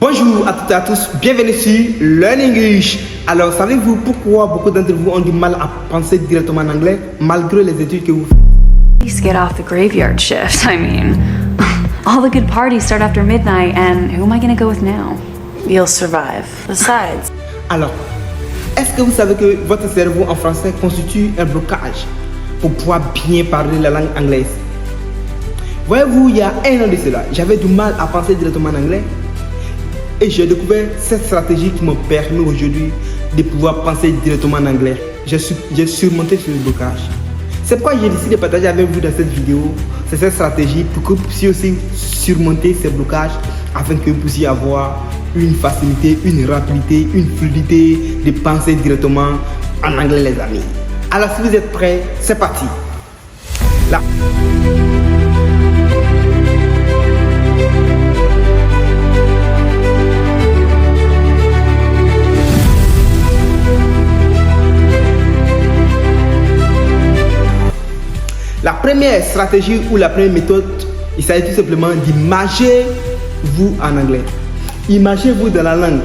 Bonjour à toutes et à tous, bienvenue sur Learn English. Alors, savez-vous pourquoi beaucoup d'entre vous ont du mal à penser directement en anglais malgré les études que vous faites? Please get off the graveyard shift. I mean, all the good parties start after midnight, and who am I gonna go with now? You'll survive. Besides, Alors, est-ce que vous savez que votre cerveau en français constitue un blocage pour pouvoir bien parler la langue anglaise? Voyez-vous, il y a un an de cela, j'avais du mal à penser directement en anglais. Et j'ai découvert cette stratégie qui me permet aujourd'hui de pouvoir penser directement en anglais. J'ai surmonté ce blocage. C'est pourquoi j'ai décidé de partager avec vous dans cette vidéo cette stratégie pour que vous puissiez aussi surmonter ces blocages afin que vous puissiez avoir une facilité, une rapidité, une fluidité de penser directement en anglais, les amis. Alors si vous êtes prêts, c'est parti. Là. La première stratégie ou la première méthode, il s'agit tout simplement d'imaginer-vous en anglais. Imaginez-vous dans la langue.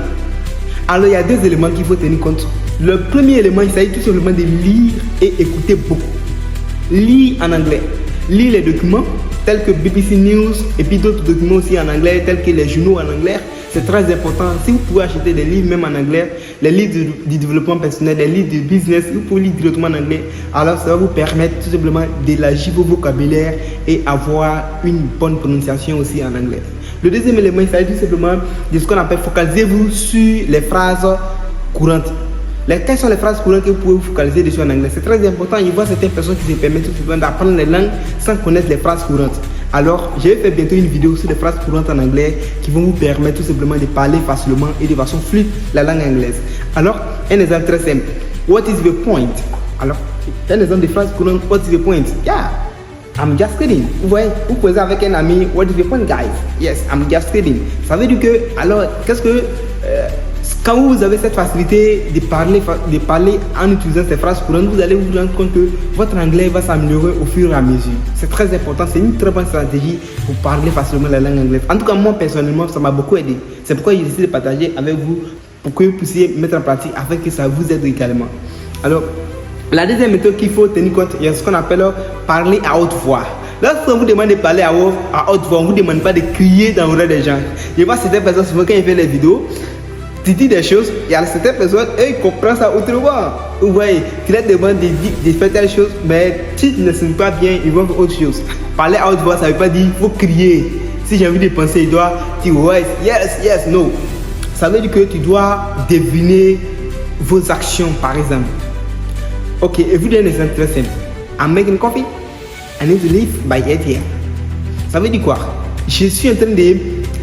Alors il y a deux éléments qu'il faut tenir compte. Le premier élément, il s'agit tout simplement de lire et écouter beaucoup. Lire en anglais. Lire les documents tels que BBC News et puis d'autres documents aussi en anglais tels que les journaux en anglais. C'est très important. Si vous pouvez acheter des livres même en anglais, les livres du développement personnel, les livres de business, vous pouvez lire directement en anglais. Alors ça va vous permettre tout simplement d'élargir vos vocabulaire et avoir une bonne prononciation aussi en anglais. Le deuxième élément, il s'agit tout simplement de ce qu'on appelle focalisez-vous sur les phrases courantes. Quelles sont les phrases courantes que vous pouvez vous focaliser dessus en anglais? C'est très important. Il y a certaines personnes qui se permettent tout simplement d'apprendre les langues sans connaître les phrases courantes. Alors, je vais faire bientôt une vidéo sur les phrases courantes en anglais qui vont vous permettre tout simplement de parler facilement et de façon fluide la langue anglaise. Alors, un exemple très simple. What is the point? Alors, un exemple de phrase courante. What is the point? Yeah, I'm just kidding. Vous voyez, vous posez avec un ami. What is the point, guys? Yes, I'm just kidding. Ça veut dire que, alors, quand vous avez cette facilité de parler en utilisant ces phrases courantes, vous allez vous rendre compte que votre anglais va s'améliorer au fur et à mesure. C'est très important, c'est une très bonne stratégie pour parler facilement la langue anglaise. En tout cas, moi personnellement, ça m'a beaucoup aidé. C'est pourquoi j'ai décidé de partager avec vous pour que vous puissiez mettre en pratique afin que ça vous aide également. Alors, la deuxième méthode qu'il faut tenir compte, il y a ce qu'on appelle parler à haute voix. Lorsqu'on vous demande de parler à haute voix, on ne vous demande pas de crier dans l'oreille des gens. Je vois certaines personnes, souvent quand ils font les vidéos, tu dis des choses, il y a certaines personnes, eux, ils comprennent ça autrement. Vous voyez, tu leur demandes de faire telle chose, mais si tu ne sais pas bien, ils vont faire autre chose. Parler à haute voix, ça ne veut pas dire qu'il faut crier. Si j'ai envie de penser, il doit dire ouais, yes, no. Ça veut dire que tu dois deviner vos actions, par exemple. Ok, et vous donne un exemple très simple. I'm making coffee. I need to leave by 8 here. Ça veut dire quoi? Je suis en train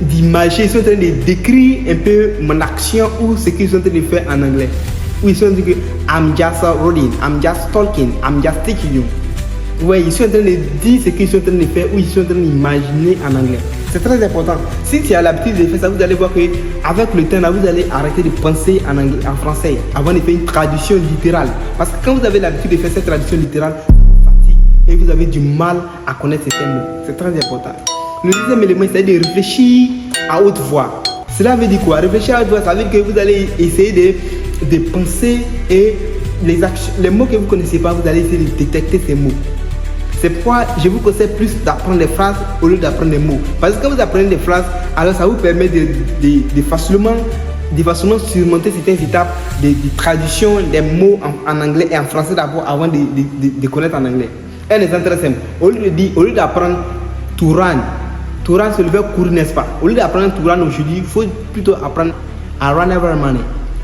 d'imaginer, ils sont en train de décrire un peu mon action ou ce qu'ils sont en train de faire en anglais. Ou ils sont en train de dire I'm just reading, I'm just talking, I'm just teaching you. Ouais, ils sont en train de dire ce qu'ils sont en train de faire ou ils sont en train d'imaginer en anglais. C'est très important. Si tu as l'habitude de faire ça, vous allez voir qu'avec le temps, là, vous allez arrêter de penser en anglais, en français avant de faire une traduction littérale. Parce que quand vous avez l'habitude de faire cette traduction littérale, ça vous fatigue et vous avez du mal à connaître ces mots. C'est très important. Le deuxième élément, c'est de réfléchir à haute voix. Cela veut dire quoi? Réfléchir à haute voix, ça veut dire que vous allez essayer de penser et les mots que vous ne connaissez pas, vous allez essayer de détecter ces mots. C'est pourquoi je vous conseille plus d'apprendre des phrases au lieu d'apprendre des mots. Parce que quand vous apprenez des phrases, alors ça vous permet de facilement surmonter certaines étapes de traduction des mots en anglais et en français d'abord avant de connaître en anglais. Un exemple très simple. Au lieu d'apprendre to run, c'est le verbe courir, n'est-ce pas? Au lieu d'apprendre to run aujourd'hui, il faut plutôt apprendre I run every morning.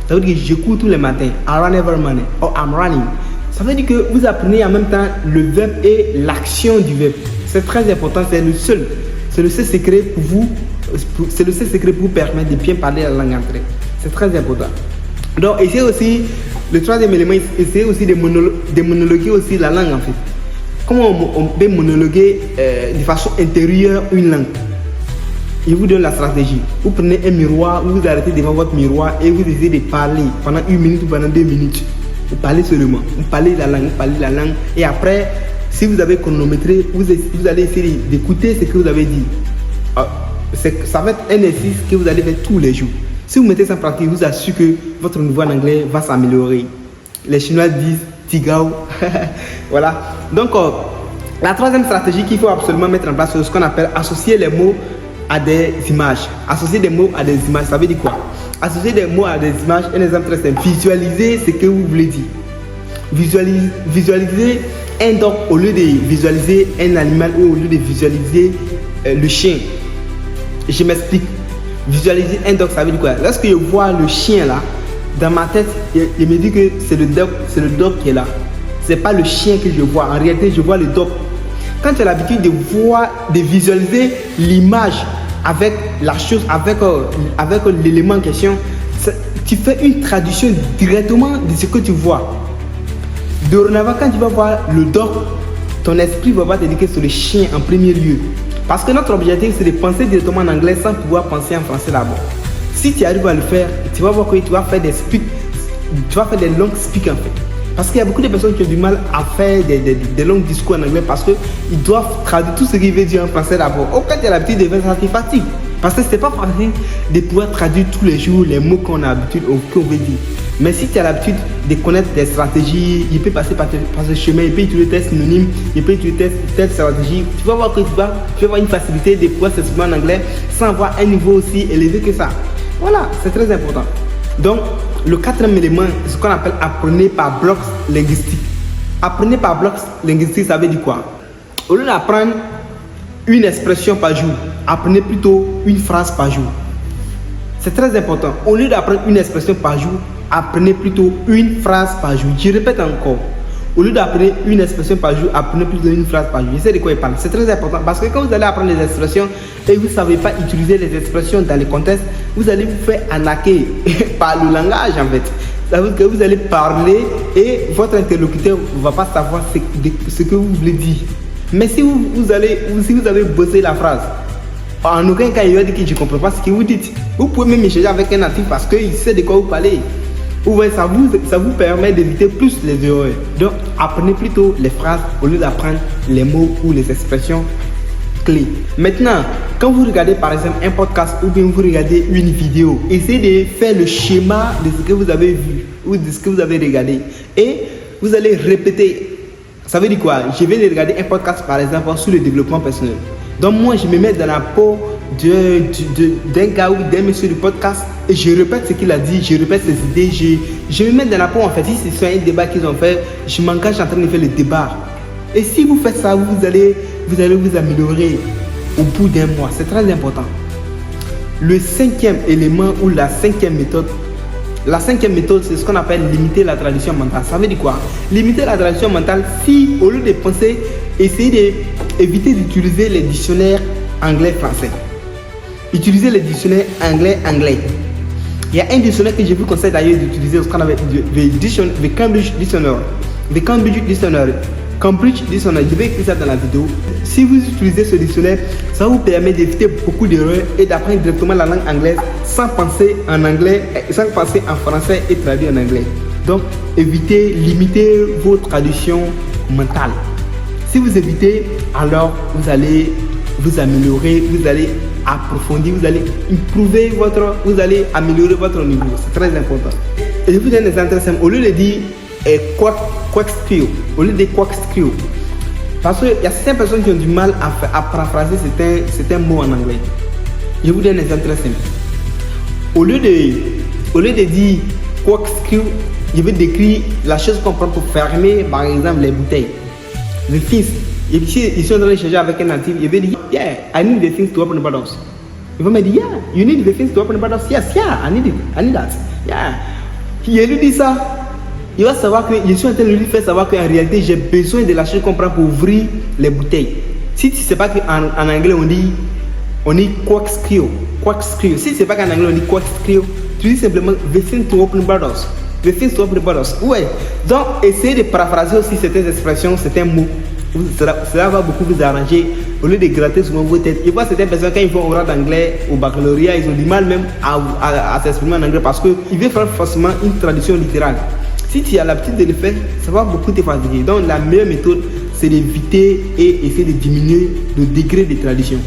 Ça veut dire que je cours tous les matins. I run every morning. Or I'm running. Ça veut dire que vous apprenez en même temps le verbe et l'action du verbe. C'est très important, c'est le seul secret pour vous. C'est le seul secret pour vous permettre de bien parler la langue entrée. C'est très important. Donc, essayez aussi, le troisième élément, essayez aussi de monologuer aussi la langue en fait. Comment on peut monologuer de façon intérieure une langue? Je vous donne la stratégie. Vous prenez un miroir, vous vous arrêtez devant votre miroir et vous essayez de parler pendant 1 minute ou pendant 2 minutes. Vous parlez seulement, vous parlez la langue et après, si vous avez chronométré, vous allez essayer d'écouter ce que vous avez dit. Ça va être un exercice que vous allez faire tous les jours. Si vous mettez ça en pratique, je vous assure que votre niveau en anglais va s'améliorer. Les Chinois disent Tigao. Voilà. Donc, la troisième stratégie qu'il faut absolument mettre en place, c'est ce qu'on appelle associer les mots à des images. Associer des mots à des images, ça veut dire quoi? Associer des mots à des images, un exemple très simple. Visualiser ce que vous voulez dire. Visualiser un doc au lieu de visualiser un animal ou au lieu de visualiser le chien. Je m'explique. Visualiser un doc, ça veut dire quoi? Lorsque je vois le chien là, dans ma tête, je me dis que c'est le doc qui est là. C'est pas le chien que je vois. En réalité, je vois le doc. Quand tu as l'habitude de voir, de visualiser l'image avec la chose, avec l'élément en question, tu fais une traduction directement de ce que tu vois. Dorénavant, quand tu vas voir le doc, ton esprit va pas te dire que c'est le chien en premier lieu. Parce que notre objectif, c'est de penser directement en anglais sans pouvoir penser en français d'abord. Si tu arrives à le faire, tu vas voir que tu vas faire des speaks, tu vas faire des longs speaks en fait. Parce qu'il y a beaucoup de personnes qui ont du mal à faire des longs discours en anglais parce qu'ils doivent traduire tout ce qu'ils veulent dire en français d'abord. Au cas où tu as l'habitude de faire ça, tu fatigues. Parce que ce n'est pas facile de pouvoir traduire tous les jours les mots qu'on a l'habitude ou qu'on veut dire. Mais si tu as l'habitude de connaître des stratégies, il peut passer par ce chemin, il peut utiliser des synonymes, il peut utiliser telle stratégie. Tu vas voir que tu vas avoir une facilité de pouvoir s'exprimer en anglais sans avoir un niveau aussi élevé que ça. Voilà, c'est très important. Donc, le quatrième élément, c'est ce qu'on appelle apprenez par blocs linguistiques. Apprenez par blocs linguistiques, ça veut dire quoi? Au lieu d'apprendre une expression par jour, apprenez plutôt une phrase par jour. C'est très important. Au lieu d'apprendre une expression par jour, apprenez plutôt une phrase par jour. Je répète encore. Au lieu d'apprendre une expression par jour, apprenez plutôt une phrase par jour. Je sais de quoi il parle. C'est très important parce que quand vous allez apprendre les expressions et vous ne savez pas utiliser les expressions dans les contextes, vous allez vous faire arnaquer par le langage en fait. Ça veut dire que vous allez parler et votre interlocuteur ne va pas savoir ce que vous voulez dire. Mais si vous avez bossé la phrase, en aucun cas il va dire que je ne comprends pas ce que vous dites. Vous pouvez même échanger avec un natif parce qu'il sait de quoi vous parlez. Ça vous permet d'éviter plus les erreurs. Donc, apprenez plutôt les phrases au lieu d'apprendre les mots ou les expressions clés. Maintenant, quand vous regardez par exemple un podcast ou bien vous regardez une vidéo, essayez de faire le schéma de ce que vous avez vu ou de ce que vous avez regardé. Et vous allez répéter. Ça veut dire quoi? Je vais regarder un podcast par exemple sur le développement personnel. Donc moi, je me mets dans la peau d'un gars ou d'un monsieur du podcast et je répète ce qu'il a dit, je répète ses idées, je me mets dans la peau en fait. Si c'est un débat qu'ils ont fait, je m'engage en train de faire le débat. Et si vous faites ça, vous allez vous améliorer au bout d'un mois. C'est très important. Le cinquième élément ou la cinquième méthode, c'est ce qu'on appelle limiter la tradition mentale. Ça veut dire quoi? Limiter la tradition mentale, si au lieu de penser, essayez d'éviter d'utiliser les dictionnaires anglais-français. Utilisez les dictionnaires anglais-anglais. Il y a un dictionnaire que je vous conseille d'ailleurs d'utiliser, ce qu'on appelle the Cambridge Dictionary. The Cambridge Dictionary. Cambridge Dictionary, je vais écrire ça dans la vidéo. Si vous utilisez ce dictionnaire, ça vous permet d'éviter beaucoup d'erreurs et d'apprendre directement la langue anglaise sans penser en anglais, sans penser en français et traduire en anglais. Donc, limitez vos traductions mentales. Si vous évitez, alors vous allez vous améliorer, vous allez approfondir, vous allez vous allez améliorer votre niveau. C'est très important. Et je vous donne un exemple très simple. Au lieu de dire quack-skill, au lieu de quack-skill, parce qu'il y a certaines personnes qui ont du mal à paraphraser certains mots en anglais. Je vous donne un exemple très simple. Au lieu de dire quack-skill, je vais décrire la chose qu'on prend pour fermer, par exemple, les bouteilles. The things. Et puis, ils sont en train de changer avec un natif. Il va dire, yeah, I need the things to open the bottles. Il va me dire, yeah, you need the things to open the bottles. Yes, yeah, I need it. I need that. Yeah. Il lui dit ça. Il va savoir que je suis en train de lui faire savoir qu'en réalité, j'ai besoin de la chose qu'on prend pour ouvrir les bouteilles. Si tu ne sais pas qu'en anglais, on dit quack-skill. Quack-skill. Si tu ne sais pas qu'en anglais, on dit quack-skill, tu dis simplement the things to open the bottles. The things to open the bottles. Ouais. Donc, essayez de paraphraser aussi certaines expressions, certains mots. Cela va beaucoup vous arranger au lieu de gratter souvent vos têtes. Je vois certaines personnes quand ils vont au oral d'anglais, au baccalauréat, ils ont du mal même à s'exprimer en anglais parce qu'ils veulent faire forcément une traduction littérale. Si tu as l'habitude de le faire, ça va beaucoup te fatiguer. Donc la meilleure méthode, c'est d'éviter et essayer de diminuer le degré de traduction.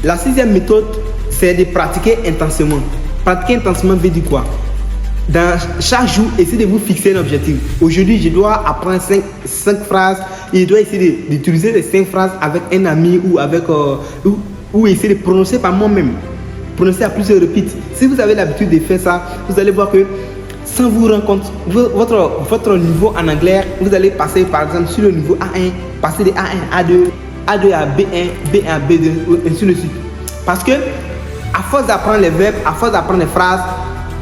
La sixième méthode, c'est de pratiquer intensément. Pratiquer intensément veut dire quoi? Dans chaque jour, essayez de vous fixer un objectif. Aujourd'hui, je dois apprendre 5 phrases et je dois essayer d'utiliser les 5 phrases avec un ami ou avec ou essayer de prononcer par moi-même. Prononcer à plusieurs reprises. Si vous avez l'habitude de faire ça, vous allez voir que sans vous rendre compte, votre niveau en anglais, vous allez passer par exemple sur le niveau A1, passer de A1 à A2, A2 à B1, B1 à B2, ainsi de suite. Parce que à force d'apprendre les verbes, à force d'apprendre les phrases,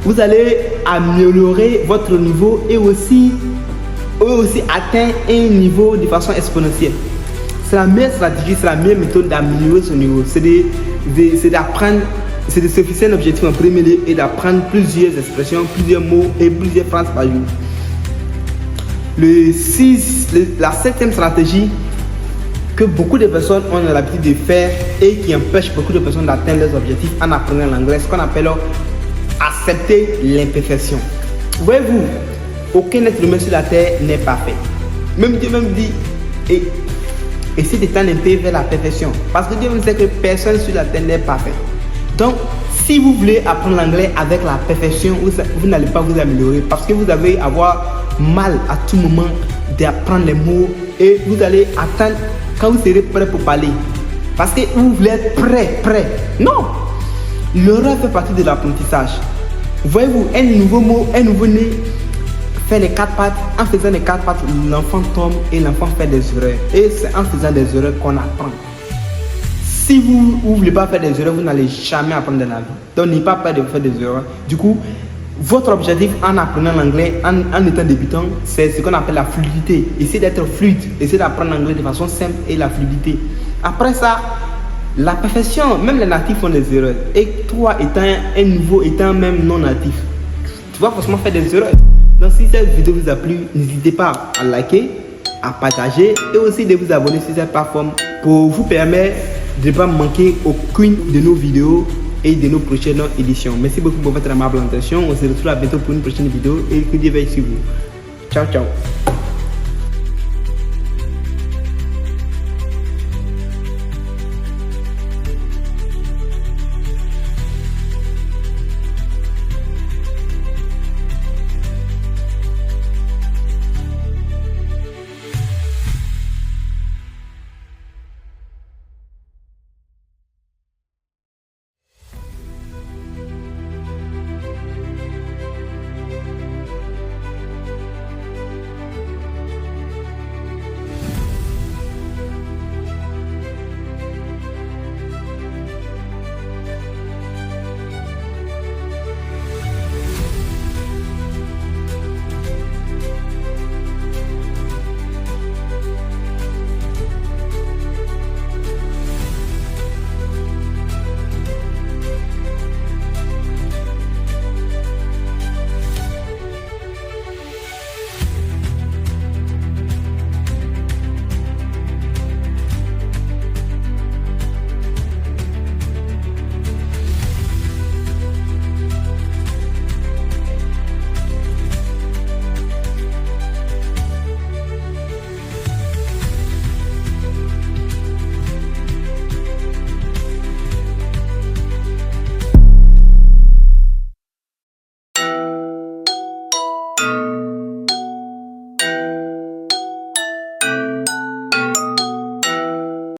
vous allez améliorer votre niveau et aussi atteindre un niveau de façon exponentielle. C'est la meilleure stratégie, c'est la meilleure méthode d'améliorer son niveau. C'est d'apprendre, c'est de se fixer un objectif en premier lieu et d'apprendre plusieurs expressions, plusieurs mots et plusieurs phrases par jour. La 7e stratégie que beaucoup de personnes ont l'habitude de faire et qui empêche beaucoup de personnes d'atteindre leurs objectifs en apprenant l'anglais, ce qu'on appelle accepter l'imperfection. Voyez-vous, aucun être humain sur la terre n'est parfait. Même Dieu même dit, essayez de tendre un peu vers la perfection. Parce que Dieu même sait que personne sur la terre n'est parfait. Donc, si vous voulez apprendre l'anglais avec la perfection, vous n'allez pas vous améliorer parce que vous allez avoir mal à tout moment d'apprendre les mots et vous allez attendre quand vous serez prêt pour parler. Parce que vous voulez être prêt. Non! L'erreur fait partie de l'apprentissage. Voyez-vous, un nouveau mot, un nouveau-né fait les 4 pattes. En faisant les 4 pattes, l'enfant tombe et l'enfant fait des erreurs. Et c'est en faisant des erreurs qu'on apprend. Si vous ne voulez pas faire des erreurs, vous n'allez jamais apprendre dans la vie. Donc, n'ayez pas peur de faire des erreurs. Du coup, votre objectif en apprenant l'anglais, en étant débutant, c'est ce qu'on appelle la fluidité. Essayez d'être fluide, essayez d'apprendre l'anglais de façon simple et la fluidité. Après ça, la perfection, même les natifs font des erreurs. Et toi, étant un nouveau, étant même non natif, tu vas forcément faire des erreurs. Donc, si cette vidéo vous a plu, n'hésitez pas à liker, à partager et aussi de vous abonner sur cette plateforme pour vous permettre de ne pas manquer aucune de nos vidéos et de nos prochaines éditions. Merci beaucoup pour votre amable attention. On se retrouve à bientôt pour une prochaine vidéo et que Dieu veille sur vous. Ciao, ciao.